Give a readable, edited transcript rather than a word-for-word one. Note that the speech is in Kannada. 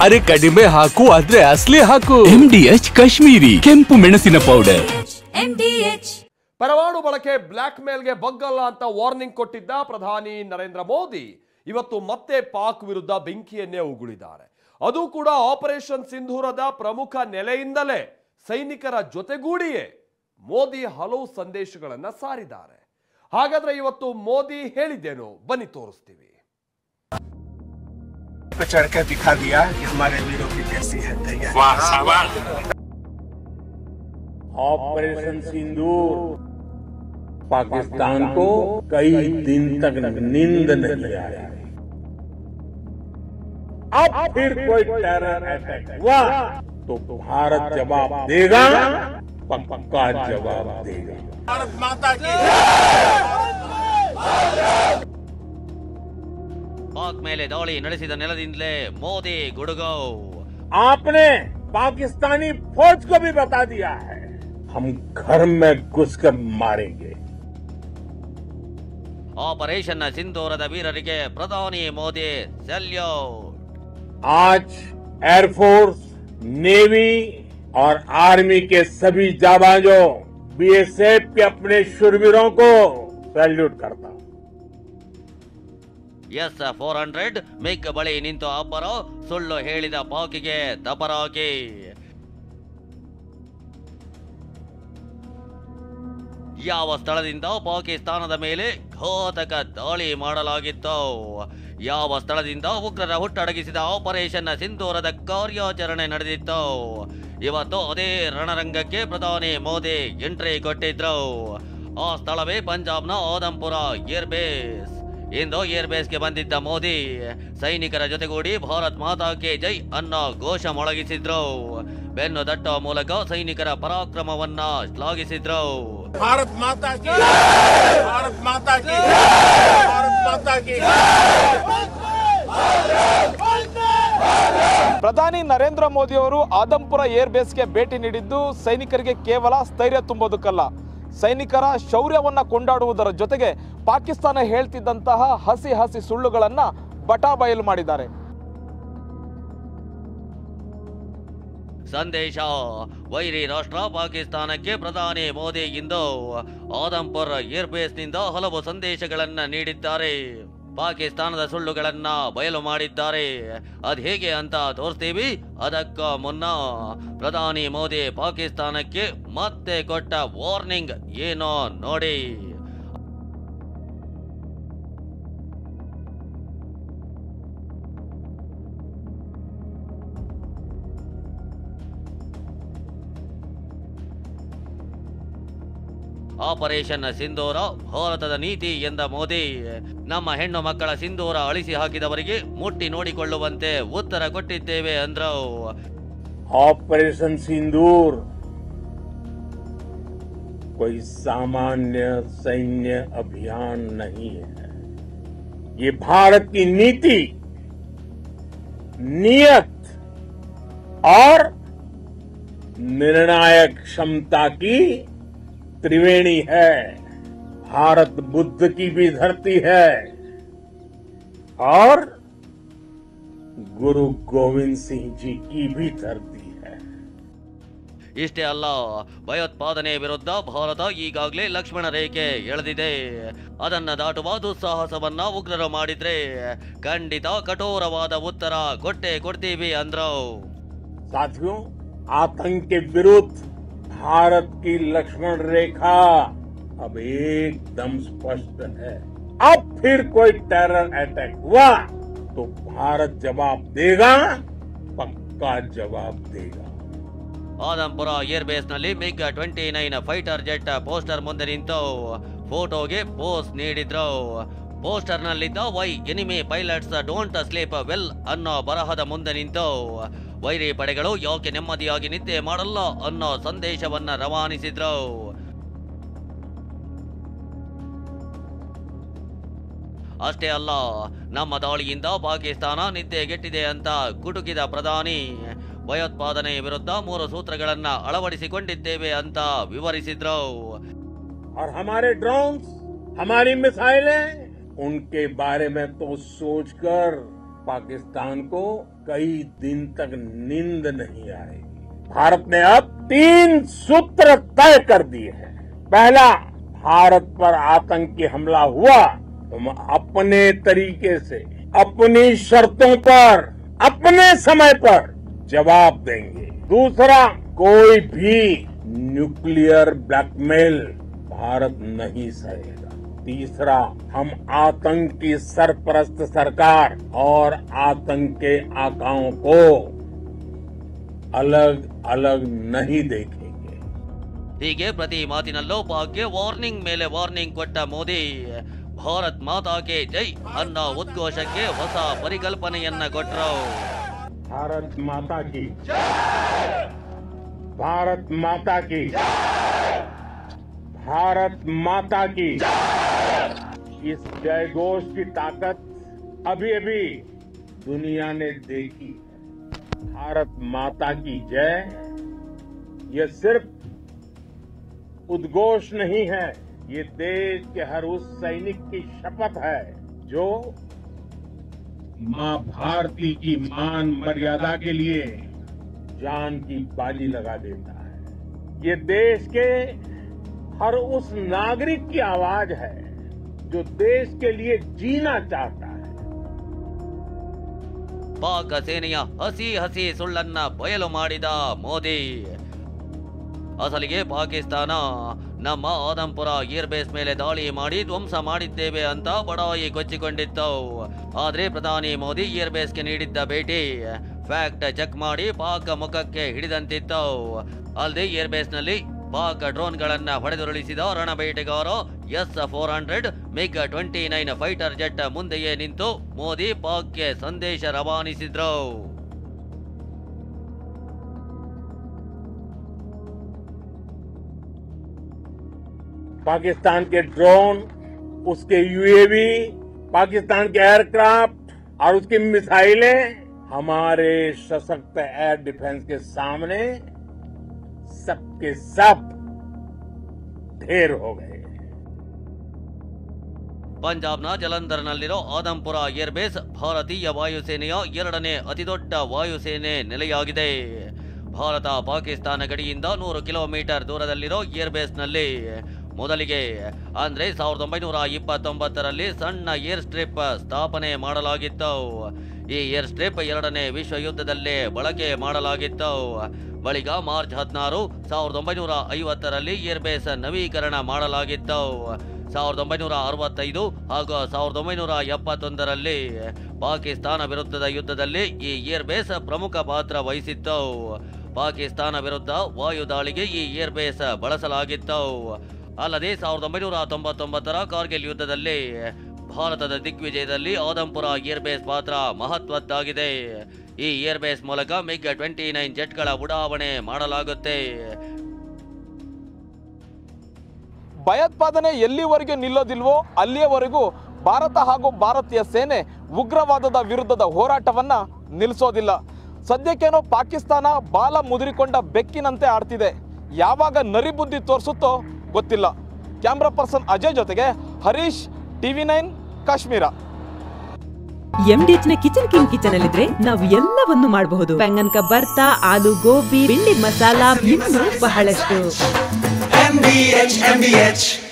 ಅರೆ ಕಡಿಮೆ ಹಾಕು ಆದ್ರೆ ಅಸಲಿ ಹಾಕು. MDH ಕಾಶ್ಮೀರಿ ಕೆಂಪು ಮೆಣಸಿನ ಪೌಡರ್. MDH. ಪರಮಾಣು ಬಳಕೆ ಬ್ಲಾಕ್ ಮೇಲ್ಗೆ ಬಗ್ಗಲ್ಲ ಅಂತ ವಾರ್ನಿಂಗ್ ಕೊಟ್ಟಿದ್ದ ಪ್ರಧಾನಿ ನರೇಂದ್ರ ಮೋದಿ ಇವತ್ತು ಮತ್ತೆ ಪಾಕ್ ವಿರುದ್ಧ ಬೆಂಕಿಯನ್ನೇ ಉಗುಳಿದ್ದಾರೆ. ಅದು ಕೂಡ ಆಪರೇಷನ್ ಸಿಂಧೂರದ ಪ್ರಮುಖ ನೆಲೆಯಿಂದಲೇ ಸೈನಿಕರ ಜೊತೆಗೂಡಿಯೇ ಮೋದಿ ಹಲವು ಸಂದೇಶಗಳನ್ನ ಸಾರಿದ್ದಾರೆ. ಹಾಗಾದ್ರೆ ಇವತ್ತು ಮೋದಿ ಹೇಳಿದ್ದೇನು ಬನ್ನಿ ತೋರಿಸ್ತೀವಿ. चढ़कर दिखा दिया कि हमारे वीरों की कैसी है तैयारी। ऑपरेशन सिंदूर पाकिस्तान को कई दिन तक नींद नहीं आई। अब फिर कोई टेरर अटैक हुआ तो भारत जवाब देगा, पक्का जवाब देगा। भारत माता की पाक मेले दाಳಿ ನಡೆಸಿದ ನೆಲದಿಂದಲೇ ಮೋದಿ ಗುಡುಗು. आपने पाकिस्तानी फौज को भी बता दिया है हम घर में घुसकर मारेंगे. ಆಪರೇಷನ್ ಸಿಂಧೂರದ ವೀರರಿಗೆ ಪ್ರಧಾನಿ ಮೋದಿ ಸಲ್ಯೂಟ್. आज एयरफोर्स, नेवी और आर्मी के सभी जाबाजों, बीएसएफ के अपने शूरवीरों को सैल्यूट करता हूं. S-400 ಮಿಗ್ ಬಳಿ ನಿಂತು ಅಬ್ಬರ, ಸುಳ್ಳು ಹೇಳಿದ ಪಾಕಿಗೆ ದಬರಾಗಿ. ಯಾವ ಸ್ಥಳದಿಂದ ಪಾಕಿಸ್ತಾನದ ಮೇಲೆ ಘಾತಕ ದಾಳಿ ಮಾಡಲಾಗಿತ್ತು, ಯಾವ ಸ್ಥಳದಿಂದ ಉಗ್ರರ ಹುಟ್ಟಡಗಿಸಿದ ಆಪರೇಷನ್ ಸಿಂಧೂರದ ಕಾರ್ಯಾಚರಣೆ ನಡೆದಿತ್ತು, ಇವತ್ತು ಅದೇ ರಣರಂಗಕ್ಕೆ ಪ್ರಧಾನಿ ಮೋದಿ ಎಂಟ್ರಿ ಕೊಟ್ಟಿದ್ರು. ಆ ಸ್ಥಳವೇ ಪಂಜಾಬ್ನ ಆದಂಪುರ ಏರ್ಬೇಸ್. ಇಂದು ಏರ್ಬೇಸ್ಗೆ ಬಂದಿದ್ದ ಮೋದಿ ಸೈನಿಕರ ಜೊತೆಗೂಡಿ ಭಾರತ್ ಮಾತಾ ಕಿ ಜೈ ಅನ್ನೋ ಘೋಷ ಮೊಳಗಿಸಿದ್ರು. ಬೆನ್ನು ತಟ್ಟುವ ಮೂಲಕ ಸೈನಿಕರ ಪರಾಕ್ರಮವನ್ನ ಶ್ಲಾಘಿಸಿದ್ರು. भारत माता की, भारत माता की, भारत माता की. ಪ್ರಧಾನಿ ನರೇಂದ್ರ ಮೋದಿ ಅವರು ಆದಂಪುರ ಏರ್ ಬೇಸ್ಗೆ ಭೇಟಿ ನೀಡಿದ್ದು ಸೈನಿಕರಿಗೆ ಕೇವಲ ಸ್ಥೈರ್ಯ ತುಂಬೋದಕ್ಕಲ್ಲ, ಸೈನಿಕರ ಶೌರ್ಯವನ್ನ ಕೊಂಡಾಡುವುದರ ಜೊತೆಗೆ ಪಾಕಿಸ್ತಾನ ಹೇಳ್ತಿದ್ದಂತಹ ಹಸಿ ಹಸಿ ಸುಳ್ಳುಗಳನ್ನ ಬಟಾಬಯಲು ಮಾಡಿದ್ದಾರೆ. ಸಂದೇಶ: ವೈರಿ ರಾಷ್ಟ್ರ ಪಾಕಿಸ್ತಾನಕ್ಕೆ ಪ್ರಧಾನಿ ಮೋದಿ ಇಂದು ಆದಂಪುರ್ ಏರ್ಬೇಸ್ನಿಂದ ಹಲವು ಸಂದೇಶಗಳನ್ನ ನೀಡಿದ್ದಾರೆ. ಪಾಕಿಸ್ತಾನದ ಸುಳ್ಳುಗಳನ್ನ ಬಯಲು ಮಾಡಿದ್ದಾರೆ. ಅದ್ ಹೇಗೆ ಅಂತ ತೋರಿಸ್ತೀವಿ. ಅದಕ್ಕ ಮುನ್ನ ಪ್ರಧಾನಿ ಮೋದಿ ಪಾಕಿಸ್ತಾನಕ್ಕೆ ಮತ್ತೆ ಕೊಟ್ಟ ವಾರ್ನಿಂಗ್ ಏನೋ ನೋಡಿ. ಆಪರೇಷನ್ ಸಿಂಧೂರ ಭಾರತದ ನೀತಿ ಎಂದ ಮೋದಿ, ನಮ್ಮ ಹೆಣ್ಣು ಮಕ್ಕಳ ಸಿಂಧೂರ ಅಳಿಸಿ ಹಾಕಿದವರಿಗೆ ಮುಟ್ಟಿ ನೋಡಿಕೊಳ್ಳುವಂತೆ ಉತ್ತರ ಕೊಟ್ಟಿದ್ದೇವೆ ಅಂದ್ರು. ऑपरेशन सिंदूर कोई सामान्य सैन्य अभियान नहीं है. ये भारत की नीति, नियत और निर्णायक क्षमता की त्रिवेणी है. भारत बुद्ध की भी धरती है और गुरु गोविंद सिंह जी की भी धरती है. ಇಷ್ಟೇ ಅಲ್ಲ, ಭಯೋತ್ಪಾದನೆ ವಿರುದ್ಧ ಭಾರತ ಈಗಾಗಲೇ ಲಕ್ಷ್ಮಣ ರೇಖೆ ಎಳೆದಿದೆ. ಅದನ್ನ ದಾಟುವ ದುಸ್ಸಾಹಸವನ್ನ ಉಗ್ರರು ಮಾಡಿದ್ರೆ ಖಂಡಿತ ಕಠೋರವಾದ ಉತ್ತರ ಕೊಟ್ಟೇ ಕೊಡ್ತೀವಿ ಅಂದ್ರು. साथियों, आतंक के विरुद्ध भारत की लक्ष्मण रेखा अब एकदम स्पष्ट है. अब फिर कोई टेरर अटैक हुआ तो भारत जवाब देगा, पक्का जवाब देगा. ಆದಂಪುರ ಏರ್ಬೇಸ್ ನಲ್ಲಿ ಮಿಗ್ 29 ಫೈಟರ್ ಜೆಟ್ ಪೋಸ್ಟರ್ ಮುಂದೆ ನಿಂತು ಫೋಟೋಗೆ ಪೋಸ್ ನೀಡಿದ್ರು. ಪೋಸ್ಟರ್ ನಲ್ಲಿದ್ದ why enemy pilots don't sleep well ಅನ್ನೋ ಬರಹದ ಮುಂದೆ ನಿಂತು ವೈರಿ ಪಡೆಗಳು ಯಾಕೆ ನೆಮ್ಮದಿಯಾಗಿ ನಿದ್ದೆ ಮಾಡಲ್ಲ ಅನ್ನೋ ಸಂದೇಶವನ್ನ ರವಾನಿಸಿದ್ರು. ಅಷ್ಟೇ ಅಲ್ಲ, ನಮ್ಮ ದಾಳಿಯಿಂದ ಪಾಕಿಸ್ತಾನ ನಿದ್ದೆಗೆಟ್ಟಿದೆ ಅಂತ ಗುಡುಗಿದ ಪ್ರಧಾನಿ ಭಯೋತ್ಪಾದನೆ ವಿರುದ್ಧ 3 ಸೂತ್ರಗಳನ್ನ ಅಳವಡಿಸಿಕೊಂಡಿದ್ದೇವೆ ಅಂತ ವಿವರಿಸಿದ್ರು. और हमारे ड्रोन्स, हमारी मिसाइलें, उनके बारे में तो सोचकर पाकिस्तान को कई दिन तक नींद नहीं आएगी। भारत ने अब 3 सूत्र तय कर दिए हैं। पहला, भारत पर आतंकी हमला हुआ तो हम अपने तरीके से, अपनी शर्तों पर, अपने समय पर जवाब देंगे। दूसरा, कोई भी न्यूक्लियर ब्लैकमेल भारत नहीं सहेगा। तीसरा, हम आतंक की सरपरस्त सरकार और आतंक के आकाओं को अलग अलग नहीं देखेंगे। ಹೀಗೆ ಪ್ರತಿ ಮಾತಿನಲ್ಲೂ ಪಾಕ್ಗೆ ವಾರ್ನಿಂಗ್ ಮೇಲೆ ವಾರ್ನಿಂಗ್ ಕೊಟ್ಟ ಮೋದಿ ಭಾರತ್ ಮಾತಾ ಕೆ ಜೈ ಅನ್ನೋ ಉದ್ಘೋಷಕ್ಕೆ ಹೊಸ ಪರಿಕಲ್ಪನೆಯನ್ನ ಕೊಟ್ಟರು. भारत माता की, भारत माता की, भारत माता की। इस जयघोष की ताकत अभी अभी दुनिया ने देखी। भारत माता की जय ये सिर्फ उद्घोष नहीं है, ये देश के हर उस सैनिक की शपथ है जो मां भारती की मान मर्यादा के लिए जान की बाजी लगा देता है। ये देश के हर उस नागरिक की आवाज है जो देश के लिए जीना चाहता है। ಪಾಕ್ ಸೇನೆಯ ಹಸಿ ಹಸಿ ಸುಳ್ಳನ್ನ ಬಯಲು ಮಾಡಿದ ಮೋದಿ. ಅಸಲಿಗೆ ಪಾಕಿಸ್ತಾನ ನಮ್ಮ ಆದಂಪುರ ಏರ್ಬೇಸ್ ಮೇಲೆ ದಾಳಿ ಮಾಡಿ ಧ್ವಂಸ ಮಾಡಿದ್ದೇವೆ ಅಂತ ಬಡಾಯಿ ಕೊಚ್ಚಿಕೊಂಡಿತ್ತು. ಆದ್ರೆ ಪ್ರಧಾನಿ ಮೋದಿ ಏರ್ಬೇಸ್ಗೆ ನೀಡಿದ್ದ ಭೇಟಿ ಫ್ಯಾಕ್ಟ್ ಚೆಕ್ ಮಾಡಿ ಪಾಕ್ ಮುಖಕ್ಕೆ ಹಿಡಿದಂತಿತ್ತು. ಅಲ್ಲದೆ ಏರ್ಬೇಸ್ನಲ್ಲಿ ಪಾಕ್ ಡ್ರೋನ್ಗಳನ್ನ ಹೊಡೆದುರುಳಿಸಿದ ರಣಬೇಟೆಗಾರ S-400 MiG-29 ಫೈಟರ್ ಜೆಟ್ ಮುಂದೆಯೇ ನಿಂತು ಮೋದಿ ಪಾಕ್ಗೆ ಸಂದೇಶ ರವಾನಿಸಿದ್ರು. पाकिस्तान के ड्रोन, उसके यूएवी, पाकिस्तान के एयरक्राफ्ट और उसकी मिसाइलें हमारे सशक्त एयर डिफेंस के सामने सबके सब ढेर हो गए। ಪಂಜಾಬ್ನ ಜಲಂಧರ್ನಲ್ಲಿರೋ ಆದಂಪುರ ಏರ್ಬೇಸ್ ಭಾರತೀಯ ವಾಯುಸೇನೆಯ 2ನೇ ಅತಿದೊಡ್ಡ ವಾಯುಸೇನೆ ನೆಲೆಯಾಗಿದೆ. ಭಾರತ ಪಾಕಿಸ್ತಾನ ಗಡಿಯಿಂದ 100 ಕಿಲೋಮೀಟರ್ ದೂರದಲ್ಲಿರೋ ಏರ್ಬೇಸ್ನಲ್ಲಿ ಮೊದಲಿಗೆ ಅಂದ್ರೆ 1929ರಲ್ಲಿ ಸಣ್ಣ ಏರ್ ಸ್ಟ್ರಿಪ್ ಸ್ಥಾಪನೆ ಮಾಡಲಾಗಿತ್ತು. ಈ ಏರ್ ಸ್ಟ್ರಿಪ್ 2ನೇ ವಿಶ್ವ ಯುದ್ಧದಲ್ಲೇ ಬಳಕೆ ಮಾಡಲಾಗಿತ್ತು. ಬಳಿಕ ಮಾರ್ಚ್ 16, 1950ರಲ್ಲಿ ಏರ್ಬೇಸ್ ನವೀಕರಣ ಮಾಡಲಾಗಿತ್ತು. 1965 ಹಾಗೂ 1971ರಲ್ಲಿ ಪಾಕಿಸ್ತಾನ ವಿರುದ್ಧದ ಯುದ್ಧದಲ್ಲಿ ಈ ಏರ್ಬೇಸ್ ಪ್ರಮುಖ ಪಾತ್ರ ವಹಿಸಿತ್ತು. ಪಾಕಿಸ್ತಾನ ವಿರುದ್ಧ ವಾಯುದಾಳಿಗೆ ಈ ಏರ್ಬೇಸ್ ಬಳಸಲಾಗಿತ್ತು. ಅಲ್ಲದೆ 1999ರ ಕಾರ್ಗಿಲ್ ಯುದ್ಧದಲ್ಲಿ ಭಾರತದ ದಿಗ್ವಿಜಯದಲ್ಲಿ ಆದಂಪುರ ಏರ್ಬೇಸ್ ಪಾತ್ರ ಮಹತ್ವದ್ದಾಗಿದೆ. ಈ ಏರ್ಬೇಸ್ ಮೂಲಕ MiG-29 ಜೆಟ್ಗಳ ಉಡಾವಣೆ ಮಾಡಲಾಗುತ್ತೆ. ಭಯೋತ್ಪಾದನೆ ಎಲ್ಲಿವರೆಗೂ ನಿಲ್ಲೋದಿಲ್ವೋ ಅಲ್ಲಿಯವರೆಗೂ ಭಾರತ ಹಾಗೂ ಭಾರತೀಯ ಸೇನೆ ಉಗ್ರವಾದದ ವಿರುದ್ಧದ ಹೋರಾಟವನ್ನ ನಿಲ್ಲಿಸೋದಿಲ್ಲ. ಸದ್ಯಕ್ಕೇನೋ ಪಾಕಿಸ್ತಾನ ಬಾಲ ಮುದುರಿಕೊಂಡ ಬೆಕ್ಕಿನಂತೆ ಆಡ್ತಿದೆ. ಯಾವಾಗ ನರಿಬುದ್ಧಿ ತೋರಿಸುತ್ತೋ ಗೊತ್ತಿಲ್ಲ. ಕ್ಯಾಮ್ರಾ ಪರ್ಸನ್ ಅಜಯ್ ಜೊತೆಗೆ ಹರೀಶ್, TV9 ಕಾಶ್ಮೀರ. MDH ನ ಕಿಚನ್ ಅಲ್ಲಿದ್ರೆ ನಾವು ಎಲ್ಲವನ್ನು ಮಾಡಬಹುದು. ಬೆಂಗನ್ ಕಾ ಬರ್ತಾ, ಆಲೂ ಗೋಬಿ, ಭಿಂಡಿ ಮಸಾಲಾ, ಇನ್ನೂ ಬಹಳಷ್ಟು. MDH